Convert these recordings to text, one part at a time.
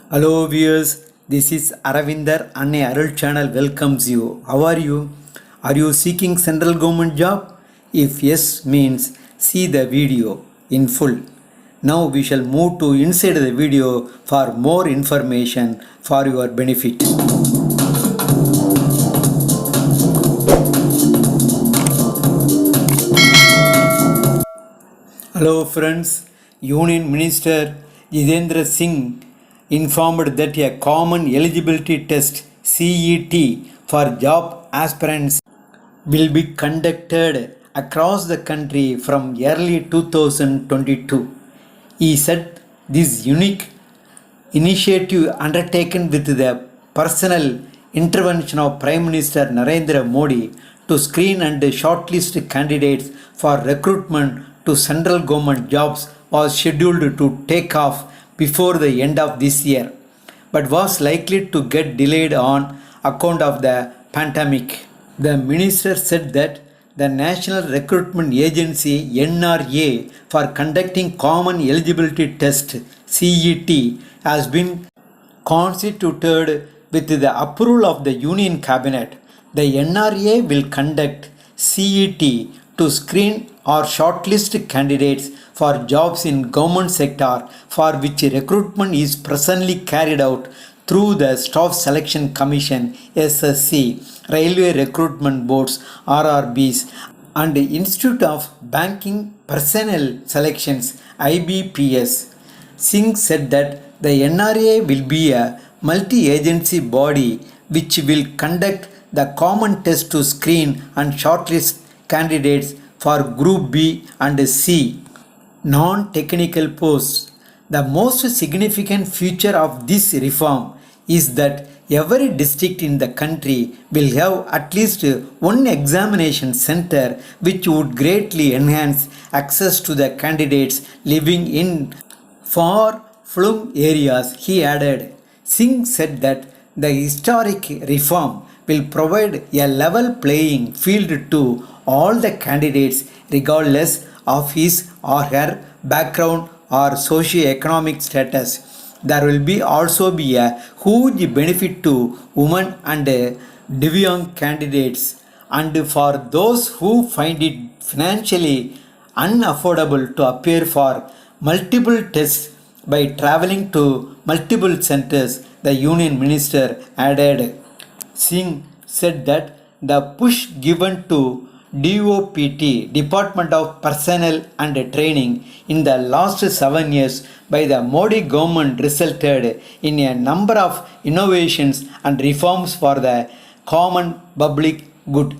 Hello viewers, this is Aravindar Anne Arul channel welcomes you. How are you? Are you seeking central government job? If yes means see the video in full. Now we shall move to inside the video for more information for your benefit. Hello friends, Union Minister Jitendra Singh informed that a common eligibility test CET for job aspirants will be conducted across the country from early 2022. He said this unique initiative undertaken with the personal intervention of Prime Minister Narendra Modi to screen and shortlist candidates for recruitment to central government jobs was scheduled to take off before the end of this year, but was likely to get delayed on account of the pandemic. The minister said that the National Recruitment Agency NRA for conducting Common Eligibility Test CET has been constituted with the approval of the Union Cabinet. The NRA will conduct CET to screen or shortlist candidates for jobs in government sector for which recruitment is presently carried out through the Staff Selection Commission SSC, Railway Recruitment Boards RRBs, and Institute of Banking Personnel Selections IBPS. Singh said that the NRA will be a multi-agency body which will conduct the common test to screen and shortlist candidates for Group B and C non-technical posts. The most significant feature of this reform is that every district in the country will have at least one examination center, which would greatly enhance access to the candidates living in far-flung areas, he added. Singh said that the historic reform will provide a level playing field to all the candidates regardless of his or her background or socio-economic status. There will be also be a huge benefit to women and Divyang candidates, and for those who find it financially unaffordable to appear for multiple tests by traveling to multiple centers, the Union Minister added. Singh said that the push given to DOPT, Department of Personnel and Training, in the last 7 years by the Modi government resulted in a number of innovations and reforms for the common public good.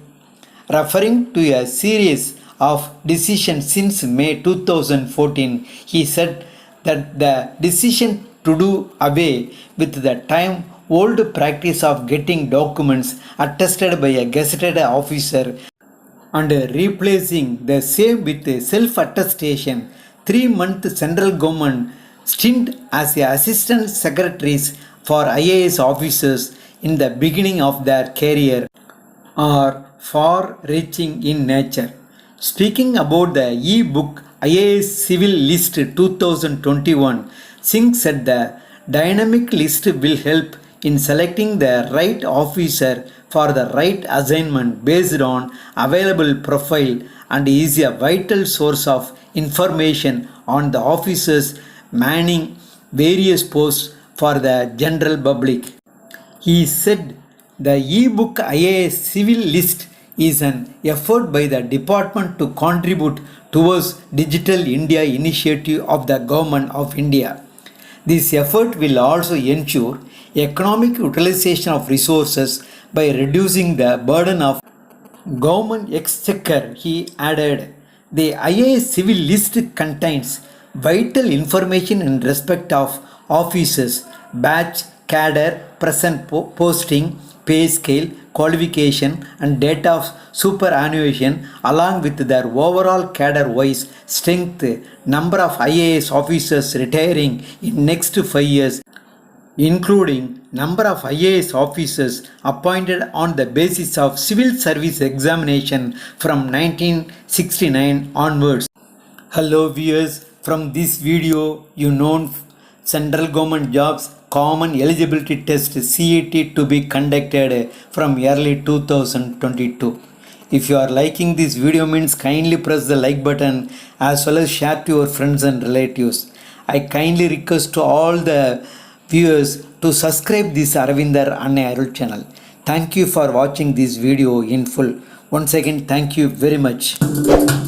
Referring to a series of decisions since May 2014, he said that the decision to do away with the time old practice of getting documents attested by a gazetted officer and replacing the same with self-attestation, 3-month central government stint as assistant secretaries for IAS officers in the beginning of their career are far-reaching in nature. Speaking about the e-book IAS Civil List 2021, Singh said the dynamic list will help in selecting the right officer for the right assignment based on available profile and is a vital source of information on the officers manning various posts for the general public. He said the e-book IAS civil list is an effort by the department to contribute towards Digital India initiative of the Government of India. This effort will also ensure economic utilization of resources by reducing the burden of government exchequer, he added. The IAS civil list contains vital information in respect of officers, batch, cadre, present posting, pay scale, qualification and date of superannuation along with their overall cadre-wise strength, number of IAS officers retiring in next 5 years, including number of IAS officers appointed on the basis of civil service examination from 1969 onwards. Hello viewers, from this video you know central government jobs common eligibility test CET to be conducted from early 2022. If you are liking this video means kindly press the like button as well as share to your friends and relatives. I kindly request to all the viewers to subscribe this Arvindar Anne Arul channel. Thank you for watching this video in full. Once again, thank you very much.